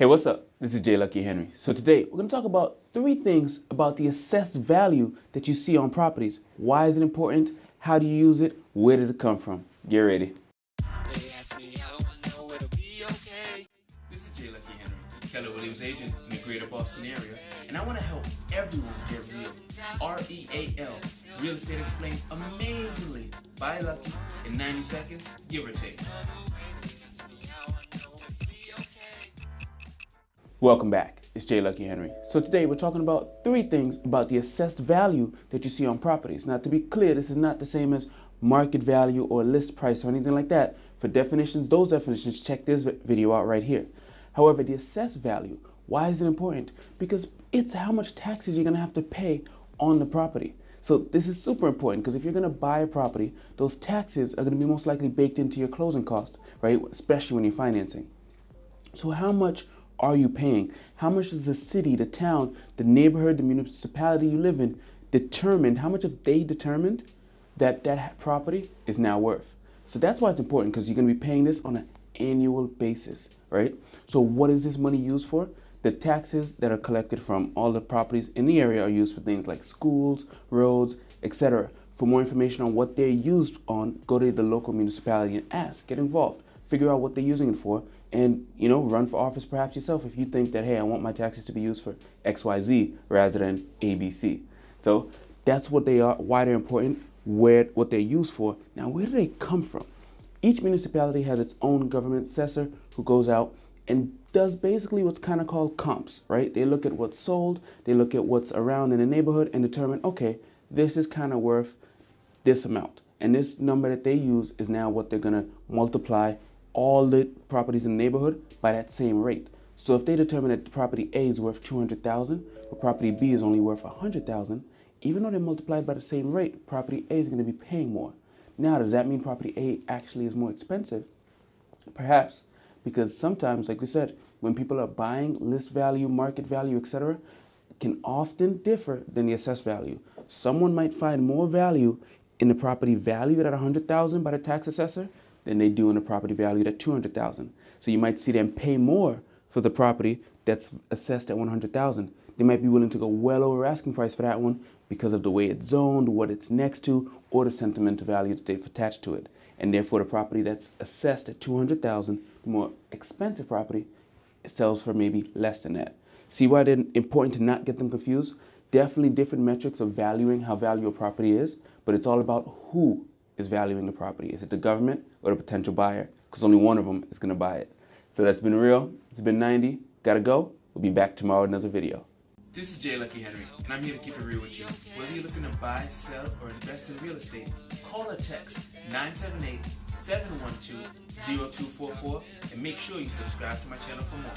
Hey, what's up? This is J. Lucky Henry. So today we're going to talk about 3 things about the assessed value that you see on properties. Why is it important? How do you use it? Where does it come from? Get ready. This is J. Lucky Henry, Keller Williams agent in the greater Boston area, and I want to help everyone get real. R-E-A-L. Real estate explained amazingly by Lucky in 90 seconds, give or take. Welcome back. It's J. Lucky Henry. So today we're talking about 3 things about the assessed value that you see on properties. Now, to be clear, this is not the same as market value or list price or anything like that. For definitions, those definitions, check this video out right here. However, the assessed value, why is it important? Because it's how much taxes you're going to have to pay on the property. So this is super important because if you're going to buy a property, those taxes are going to be most likely baked into your closing cost, right? Especially when you're financing. So how much are you paying? How much does the city, the town, the neighborhood, the municipality you live in determined? How much have they determined that that property is now worth? So that's why it's important, because you're going to be paying this on an annual basis, right? So what is this money used for? The taxes that are collected from all the properties in the area are used for things like schools, roads, etc. For more information on what they're used on, go to the local municipality and ask, get involved, figure out what they're using it for, and run for office perhaps yourself if you think that, hey, I want my taxes to be used for XYZ rather than ABC. So that's what they are, why they're important, what they're used for. Now, where do they come from? Each municipality has its own government assessor who goes out and does basically what's kind of called comps, right? They look at what's sold, they look at what's around in the neighborhood and determine, okay, this is kind of worth this amount. And this number that they use is now what they're going to multiply all the properties in the neighborhood by that same rate. So if they determine that the property A is worth $200,000, but property B is only worth $100,000, even though they're multiplied by the same rate, property A is going to be paying more. Now, does that mean property A actually is more expensive? Perhaps, because sometimes, like we said, when people are buying, list value, market value, etc., can often differ than the assessed value. Someone might find more value in the property valued at $100,000 by the tax assessor than they do in the property valued at $200,000. So you might see them pay more for the property that's assessed at $100,000. They might be willing to go well over asking price for that one because of the way it's zoned, what it's next to, or the sentimental value that they've attached to it. And therefore, the property that's assessed at $200,000, the more expensive property, it sells for maybe less than that. See why it's important to not get them confused? Definitely different metrics of valuing how valuable a property is, but it's all about who is valuing the property. Is it the government or the potential buyer? Because only one of them is going to buy it. So that's been real. It's been 90. Gotta go. We'll be back tomorrow with another video. This is J. Lucky Henry, and I'm here to keep it real with you. Whether you're looking to buy, sell, or invest in real estate, call or text 978-712-0244 and make sure you subscribe to my channel for more.